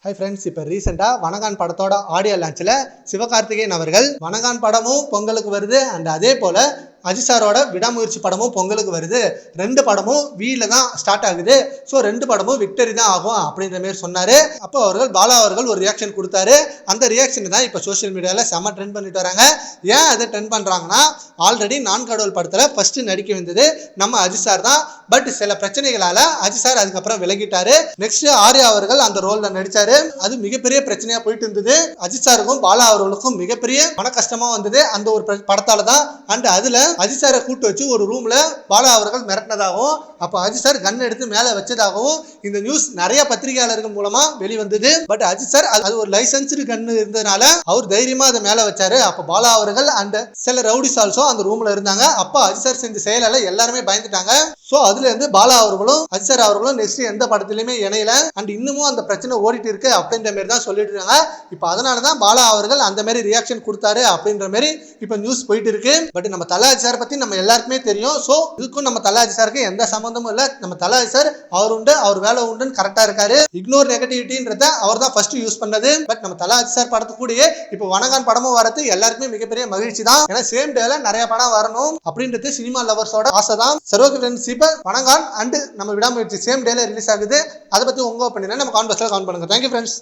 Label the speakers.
Speaker 1: Hi friends, இப்போ ரீசெண்டாக வணங்கான் படத்தோட ஆடியோ லான்ச்சில் சிவகார்த்திகேயன் அவர்கள் வணங்கான் படமும் பொங்கலுக்கு வருது அண்ட் அதே போல் அஜித் சாரோட விடாமுயற்சி படமும் பொங்கலுக்கு வருது. 2 படமும் வீல தான் ஸ்டார்ட் ஆகுது. ஸோ 2 படமும் விக்டரி தான் ஆகும் அப்படின்ற மாதிரி சொன்னார். அப்போ அவர்கள் பாலா அவர்கள் ஒரு ரியாக்ஷன் கொடுத்தாரு. அந்த ரியாக்ஷன் தான் இப்போ சோஷியல் மீடியாவில் செம்ம ட்ரெண்ட் பண்ணிட்டு வராங்க. ஏன் அதை ட்ரெண்ட் பண்ணுறாங்கன்னா, ஆல்ரெடி நான் கடவுள் படத்தில் ஃபர்ஸ்ட் நடிக்க வந்தது நம்ம அஜித் சார் தான். பட் சில பிரச்சனைகளால் அஜித் சார் அதுக்கப்புறம் விலகிட்டாரு. நெக்ஸ்ட் ஆர்யா அவர்கள் அந்த ரோலில் நடித்தார். அது மிகப்பெரிய பிரச்சனையாக போயிட்டு இருந்தது. அஜித் சாருக்கும் பாலா அவர்களுக்கும் மிகப்பெரிய மன கஷ்டமாக வந்தது அந்த ஒரு படத்தால் தான். அண்ட் அதில் அஜித் சாரை கூட்டு வச்சு ஒரு ரூம்ல பாலா அவர்கள் மிரட்டினதாகவும், அப்போ அஜித் சார் கன் எடுத்து மேலே வச்சதாகவும் இந்த நியூஸ் நிறைய பத்திரிகையாளர்கள் மூலமா வெளிவந்தது. பட் அஜித் சார் அது ஒரு லைசன்ஸ்டு கன் இருந்ததுனால அவர் தைரியமா அதை மேலே வச்சாரு. அப்போ பாலா அவர்கள் அண்ட் சில ரவுடிஸ் ஆல்சோ அந்த ரூம்ல இருந்தாங்க. அப்போ அஜித் சார் செஞ்ச செயலால எல்லாருமே பயந்துட்டாங்க. ஸோ அதுல இருந்து பாலா அவர்களும் அஜித் சார் அவர்களும் நெக்ஸ்ட் எந்த படத்திலுமே இணையல. அண்ட் இன்னமும் அந்த பிரச்சனை ஓடிட்டு இருக்கு அப்படின்ற மாதிரி தான் சொல்லிட்டு இருக்காங்க. இப்போ அதனாலதான் பாலா அவர்கள் அந்த மாதிரி ரியாக்ஷன் கொடுத்தாரு அப்படின்ற மாதிரி இப்போ நியூஸ் போயிட்டு இருக்கு. பட் நம்ம தல அஜித் சார் பத்தி நம்ம எல்லாருக்குமே தெரியும். ஸோ இதுக்கும் நம்ம தல அஜித் சாருக்கு எந்த சம்பந்தமும் இல்லை. நம்ம தல அஜித் சார் அவர் உண்டு, அவர் வேலை உண்டுன்னு கரெக்டா இருக்காரு. இக்னோர் நெகட்டிவிட்டின்றத அவர் தான் ஃபர்ஸ்ட் யூஸ் பண்ணது. பட் நம்ம தல அஜித் சார் படத்து கூடயே இப்போ வணங்கான் படமும் வரது எல்லாருக்குமே மிகப்பெரிய மகிழ்ச்சி தான். ஏன்னா சேம் டேல நிறைய படம் வரணும் அப்படின்றது சினிமா லவர்ஸோட ஆசை தான். சர்வ வணங்கான் அண்ட் நம்ம விடாமுயற்சி சேம் டேல ரிலீஸ் ஆகுது. அதை பத்தி உங்க ஒப்பீனியனை நம்ம கான்வர்ஸ்ல கமெண்ட் பண்ணுங்க. Thank you friends.